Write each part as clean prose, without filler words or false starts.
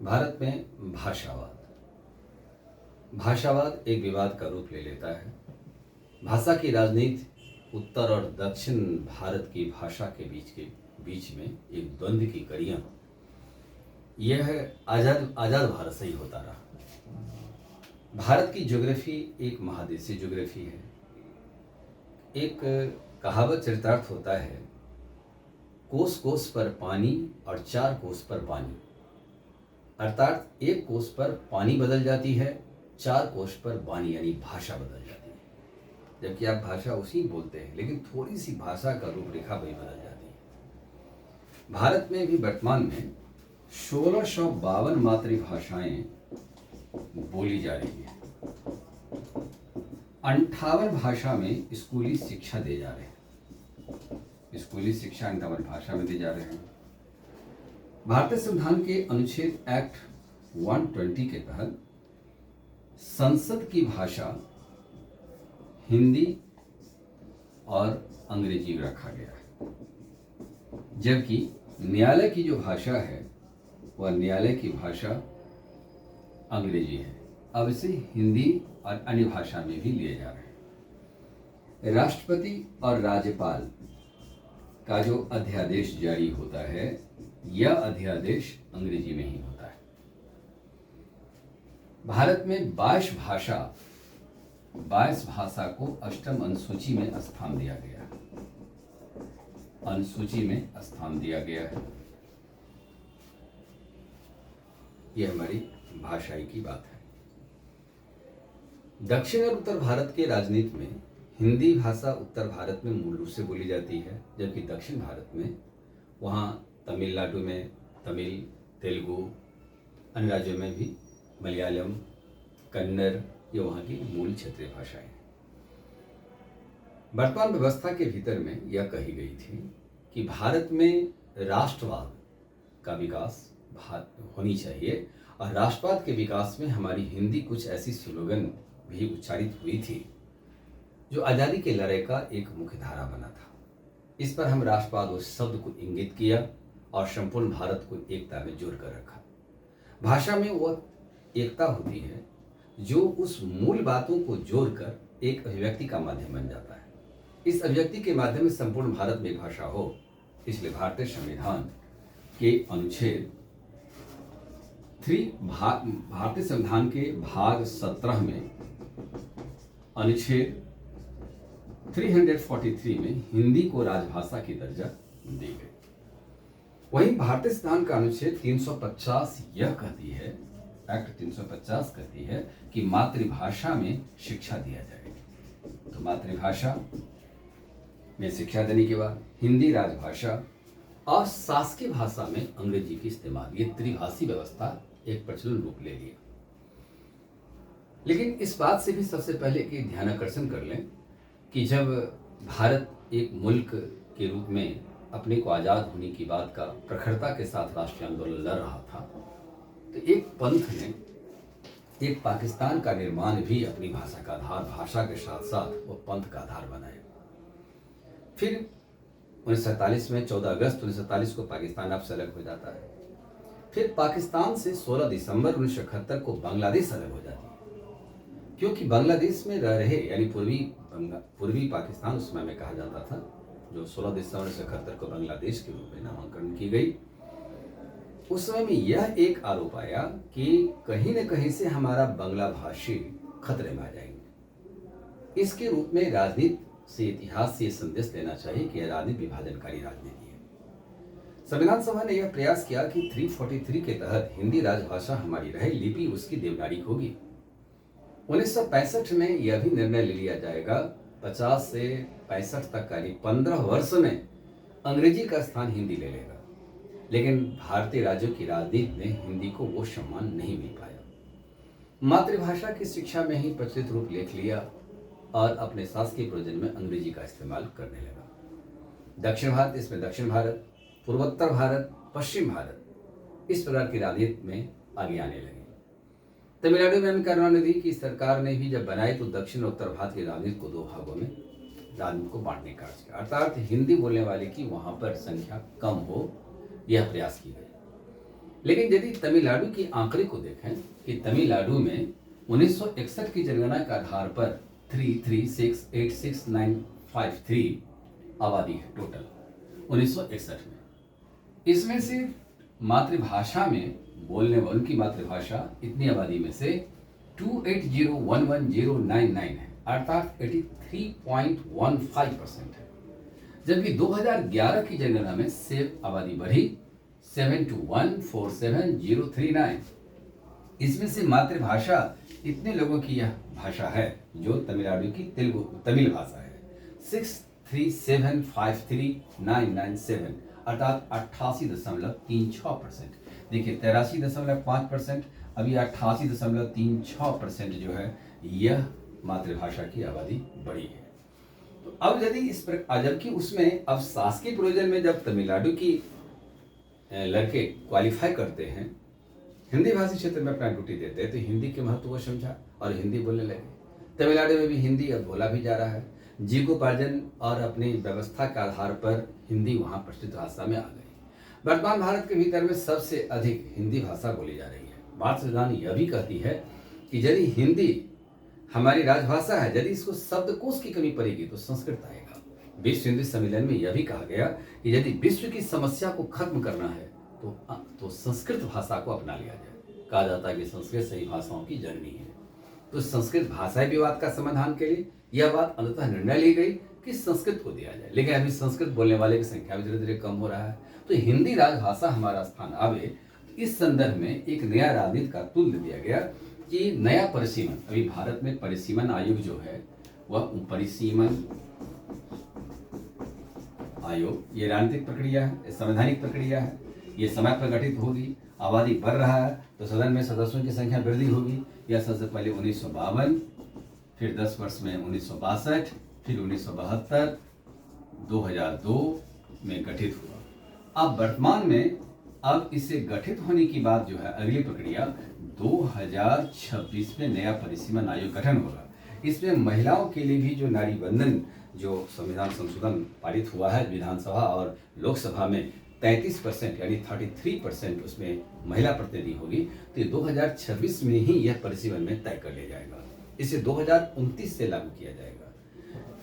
भारत में भाषावाद एक विवाद का रूप ले लेता है। भाषा की राजनीति उत्तर और दक्षिण भारत की भाषा के बीच में एक द्वंद्व की कड़ियां यह आजाद भारत से ही होता रहा। भारत की ज्योग्राफी एक महादेशीय ज्योग्राफी है। एक कहावत चरितार्थ होता है, कोस कोस पर पानी और चार कोस पर पानी, अर्थात एक कोस पर पानी बदल जाती है, चार कोस पर वाणी यानी भाषा बदल जाती है। जबकि आप भाषा उसी बोलते हैं, लेकिन थोड़ी सी भाषा का रूपरेखा वही बदल जाती है। भारत में भी वर्तमान में 1652 मातृभाषाएं बोली जा रही है। 58 भाषा में स्कूली शिक्षा दे जा रहे हैं। स्कूली शिक्षा 58 भाषा में दी जा रहे हैं। भारतीय संविधान के अनुच्छेद एक्ट 120 के तहत संसद की भाषा हिंदी और अंग्रेजी रखा गया है, जबकि न्यायालय की जो भाषा है वह न्यायालय की भाषा अंग्रेजी है। अब इसे हिंदी और अन्य भाषा में भी लिए जा रहे हैं। राष्ट्रपति और राज्यपाल का जो अध्यादेश जारी होता है, यह अध्यादेश अंग्रेजी में ही होता है। भारत में 22 भाषा को अष्टम अनुसूची में स्थान दिया गया है। यह हमारी भाषाई की बात है। दक्षिण और उत्तर भारत के राजनीति में हिंदी भाषा उत्तर भारत में मूल रूप से बोली जाती है, जबकि दक्षिण भारत में वहाँ तमिलनाडु में तमिल, तेलुगु, अन्य राज्यों में भी मलयालम, कन्नड़, ये वहाँ की मूल क्षेत्रीय भाषाएं हैं। वर्तमान व्यवस्था के भीतर में यह कही गई थी कि भारत में राष्ट्रवाद का विकास होनी चाहिए, और राष्ट्रवाद के विकास में हमारी हिंदी कुछ ऐसी स्लोगन भी उच्चारित हुई थी जो आज़ादी के लड़ाई का एक मुख्य धारा बना था। इस पर हम राष्ट्रवाद उस शब्द को इंगित किया और संपूर्ण भारत को एकता में जोड़ कर रखा। भाषा में वह एकता होती है जो उस मूल बातों को जोड़कर एक अभिव्यक्ति का माध्यम बन जाता है। इस अभिव्यक्ति के माध्यम से संपूर्ण भारत में भाषा हो, इसलिए भारतीय संविधान के अनुच्छेद भारतीय संविधान के भाग 17 में अनुच्छेद 343 में हिंदी को राजभाषा की दर्जा दी गई। वहीं भारतीय संविधान का अनुच्छेद 350 यह कहती है, एक्ट 350 कहती है कि मातृभाषा में शिक्षा दिया जाएगा। तो मातृभाषा में शिक्षा देने के बाद हिंदी राजभाषा और शासकीय भाषा में अंग्रेजी की इस्तेमाल, ये त्रिभाषी व्यवस्था एक प्रचलन रूप ले लिया। लेकिन इस बात से भी सबसे पहले कि ध्यान आकर्षण कर लें कि जब भारत एक मुल्क के रूप में अपने को आज़ाद होने की बात का प्रखरता के साथ राष्ट्रीय आंदोलन लड़ रहा था, तो एक पंथ ने एक पाकिस्तान का निर्माण भी अपनी भाषा का आधार, भाषा के साथ साथ वो पंथ का आधार बनाया। फिर 1947 में 14 अगस्त 1947 को पाकिस्तान आपसे अलग हो जाता है। फिर पाकिस्तान से 16 दिसंबर 1971 को बांग्लादेश अलग हो जाती है, क्योंकि बांग्लादेश में रह रहे यानी पूर्वी पाकिस्तान उस समय में कहा जाता था, जो 16 दिसंबर 1971 को बांग्लादेश के रूप में नामांकन की गई। उस समय में यह एक आरोप आया कि कहीं न कहीं से हमारा बांग्ला भाषी खतरे में आ जाएंगे। इसके रूप में राजनीति से, इतिहास से संदेश देना चाहिए कि यह राजनीति विभाजनकारी राजनीति है। संविधान सभा ने यह प्रयास किया कि 343 के तहत हिंदी राजभाषा हमारी रहे, लिपि उसकी देवनागरी होगी। 1965 में यह भी निर्णय ले लिया जाएगा 50 से 65 तक का 15 वर्ष में अंग्रेजी का स्थान हिंदी ले लेगा। लेकिन भारतीय राज्यों की राजनीति में हिंदी को वो सम्मान नहीं मिल पाया। मातृभाषा की शिक्षा में ही प्रचलित रूप लेख लिया और अपने शासकीय प्रयोजन में अंग्रेजी का इस्तेमाल करने लगा। दक्षिण भारत, इसमें दक्षिण भारत, पूर्वोत्तर भारत, पश्चिम भारत, इस प्रकार की राजनीति में आगे आने लगे। तमिलनाडु में करुणानिधि की सरकार ने भी जब बनाई तो दक्षिण और उत्तर भारत की राजनीति को 2 भागों में राजनीति को बांटने का कार्य किया, अर्थात हिंदी बोलने वाले की वहां पर संख्या कम हो, यह प्रयास की गई। लेकिन यदि तमिलनाडु की आंकड़े को देखें कि तमिलनाडु में 1961 की जनगणना के आधार पर 33686,953 आबादी है टोटल 1961 में। इसमें से मातृभाषा में बोलने वालों की मातृभाषा इतनी आबादी में से 28011,099 है, अर्थात 83.15% है। जबकि 2011 की जनगणना में से आबादी बढ़ी 72147,039। इसमें से मातृभाषा इतने लोगों की यह भाषा है जो तमिलनाडु की तमिल भाषा है 637,53997, अर्थात 88.36%। देखिए 83.5%, अभी 88.36% जो है यह मातृभाषा की आबादी बढ़ी है। तो अब यदि जबकि उसमें अब शासकीय प्रयोजन में जब तमिलनाडु की लड़के क्वालिफाई करते हैं, हिंदी भाषी क्षेत्र में अपना ड्यूटी देते हैं, तो हिंदी के महत्व को समझा और हिंदी बोलने लगे। तमिलनाडु में भी हिंदी अब बोला भी जा रहा है। जीविकोपार्जन और अपनी व्यवस्था के आधार पर हिंदी वहाँ प्रचलित भाषा में आ गई। वर्तमान भारत के भीतर में सबसे अधिक हिंदी भाषा बोली जा रही है। भारत संविधान यह भी कहती है कि यदि हिंदी हमारी राजभाषा है, यदि इसको शब्दकोश की कमी पड़ेगी तो संस्कृत आएगा। विश्व हिंदी सम्मेलन में यह भी कहा गया कि यदि विश्व की समस्या को खत्म करना है तो संस्कृत भाषा को अपना लिया जाए। कहा जाता है कि संस्कृत सही भाषाओं की जननी है। तो संस्कृत भाषाई विवाद का समाधान के लिए यह बात अंततः निर्णय ली गई कि संस्कृत को दिया जाए। लेकिन अभी संस्कृत बोलने वाले की संख्या भी धीरे धीरे कम हो रहा है। तो हिंदी राजभाषा हमारा स्थान आवे, इस संदर्भ में एक नया राजनीति का तुल्य दिया गया कि नया परिसीमन, अभी भारत में परिसीमन आयोग जो है वह परिसीमन आयोग, ये राजनीतिक प्रक्रिया है, संवैधानिक प्रक्रिया है, ये समय पर गठित होगी। आबादी बढ़ रहा है तो सदन में सदस्यों की संख्या वृद्धि होगी। यह सबसे पहले 1952, फिर 10 वर्ष में 1962, फिर 1972, 2002 में गठित हुआ। अब वर्तमान में अब इसे गठित होने की बात जो है, अगली प्रक्रिया 2026 में नया परिसीमन आयोग गठन होगा। इसमें महिलाओं के लिए भी जो नारी बंधन जो संविधान संशोधन पारित हुआ है विधानसभा और लोकसभा में 33% यानी 33% उसमें महिला प्रतिनिधि होगी, तो 2026 में ही यह परिसीमन में तय कर लिया जाएगा। इसे 2029 से लागू किया जाएगा।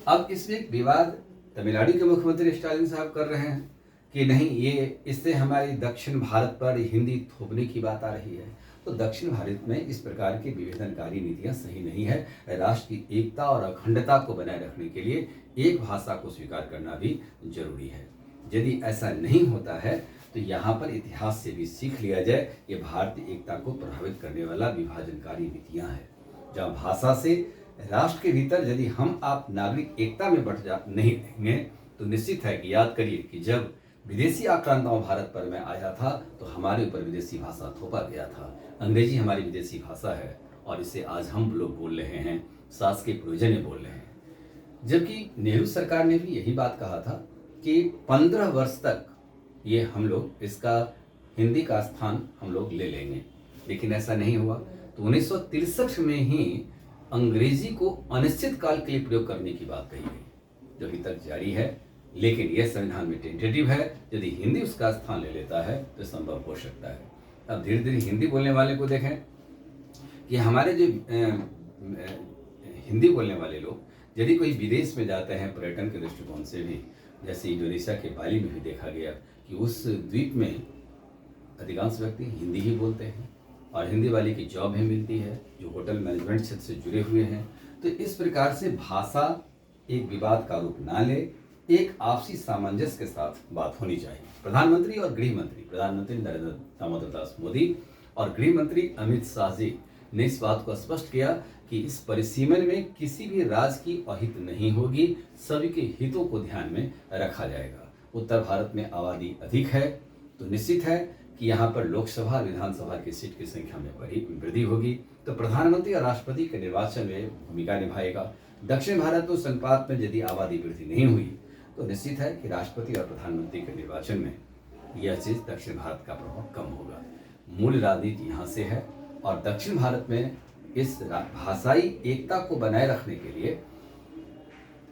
अब इसमें एक विवाद तमिलनाडु के मुख्यमंत्री स्टालिन साहब कर रहे हैं कि नहीं, ये इससे हमारी दक्षिण भारत पर हिंदी थोपने की बात आ रही है। तो दक्षिण भारत में इस प्रकार की विवेचनकारी नीतियां सही नहीं है। राष्ट्र की एकता और अखंडता को बनाए रखने के लिए एक भाषा को स्वीकार करना भी जरूरी है। यदि ऐसा नहीं होता है तो यहाँ पर इतिहास से भी सीख लिया जाए। ये भारतीय एकता को प्रभावित करने वाला विभाजनकारी नीतियाँ हैं, जहाँ भाषा से राष्ट्र के भीतर यदि हम आप नागरिक एकता में नहीं रहेंगे तो निश्चित है कि याद करिए कि जब विदेशी आक्रांताओं भारत पर में आया था तो हमारे ऊपर विदेशी भाषा थोपा गया था। अंग्रेजी हमारी विदेशी भाषा है और इसे आज हम लोग बोल रहे हैं, शासकीय प्रयोजन में बोल रहे हैं। जबकि नेहरू सरकार ने भी यही बात कहा था कि 15 वर्ष तक ये हम लोग इसका हिंदी का स्थान हम लोग ले लेंगे, लेकिन ऐसा नहीं हुआ। तो 1963 में ही अंग्रेजी को अनिश्चित काल के लिए प्रयोग करने की बात कही गई, जो अभी तक जारी है। लेकिन यह संविधान में टेंटेटिव है। यदि हिंदी उसका स्थान ले लेता है तो संभव हो सकता है। अब धीरे धीरे हिंदी बोलने वाले को देखें कि हमारे जो हिंदी बोलने वाले लोग यदि कोई विदेश में जाते हैं पर्यटन के दृष्टिकोण से भी, जैसे इंडोनेशिया के बाली में भी देखा गया कि उस द्वीप में अधिकांश व्यक्ति हिंदी ही बोलते हैं और हिंदी वाले की जॉब भी मिलती है जो होटल मैनेजमेंट क्षेत्र से जुड़े हुए हैं। तो इस प्रकार से भाषा एक विवाद का रूप ना ले, एक आपसी सामंजस्य के साथ बात होनी चाहिए। प्रधानमंत्री और गृह मंत्री, प्रधानमंत्री नरेंद्र दामोदर दास मोदी और गृह मंत्री अमित शाह जी ने इस बात को स्पष्ट किया कि इस परिसीमन में किसी भी राज्य की अहित नहीं होगी, सभी के हितों को ध्यान में रखा जाएगा। उत्तर भारत में आबादी अधिक है तो निश्चित है कि यहाँ पर लोकसभा विधानसभा की सीट की संख्या में वृद्धि होगी, तो प्रधानमंत्री और राष्ट्रपति के निर्वाचन में भूमिका निभाएगा। दक्षिण भारत तो संपात में यदि आबादी वृद्धि नहीं हुई तो निश्चित है कि राष्ट्रपति और प्रधानमंत्री के निर्वाचन में यह चीज दक्षिण भारत का प्रभाव कम होगा। मूल राजनीति यहाँ से है और दक्षिण भारत में इस भाषाई एकता को बनाए रखने के लिए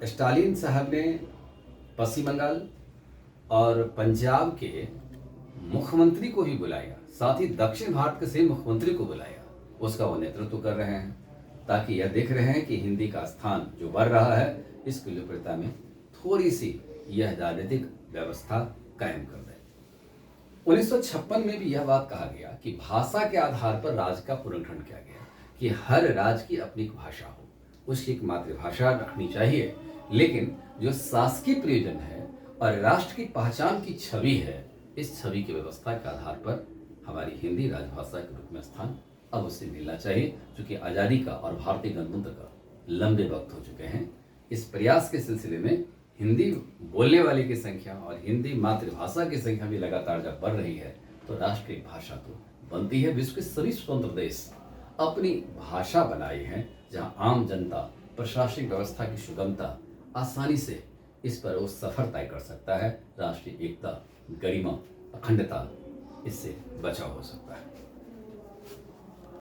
स्टालिन साहब ने पश्चिम बंगाल और पंजाब के मुख्यमंत्री को भी बुलाया, साथ ही दक्षिण भारत के सभी मुख्यमंत्री को बुलाया, उसका वो नेतृत्व कर रहे हैं, ताकि यह देख रहे हैं कि हिंदी का स्थान जो बढ़ रहा है इसकी लोकप्रियता में थोड़ी सी यह राजनीतिक व्यवस्था कायम कर दे। 1956 में भी यह बात कहा गया कि भाषा के आधार पर राज्य का पुनर्गठन किया गया, कि हर राज्य की अपनी एक भाषा हो, उसकी एक मातृभाषा रखनी चाहिए, लेकिन जो शासकीय प्रयोजन है और राष्ट्र की पहचान की छवि है, इस छवि की व्यवस्था के आधार पर हमारी हिंदी राजभाषा के रूप में स्थान अवश्य मिलना चाहिए, क्योंकि आज़ादी का और भारतीय गणतंत्र का लंबे वक्त हो चुके हैं। इस प्रयास के सिलसिले में हिंदी बोलने वाले की संख्या और हिंदी मातृभाषा की संख्या भी लगातार जब बढ़ रही है, तो राष्ट्रीय भाषा तो बनती है। विश्व के सभी स्वतंत्र देश अपनी भाषा बनाए हैं, जहाँ आम जनता प्रशासनिक व्यवस्था की सुगमता आसानी से इस पर वो सफर तय कर सकता है। राष्ट्रीय एकता, गरिमा, अखंडता इससे बचाव हो सकता है।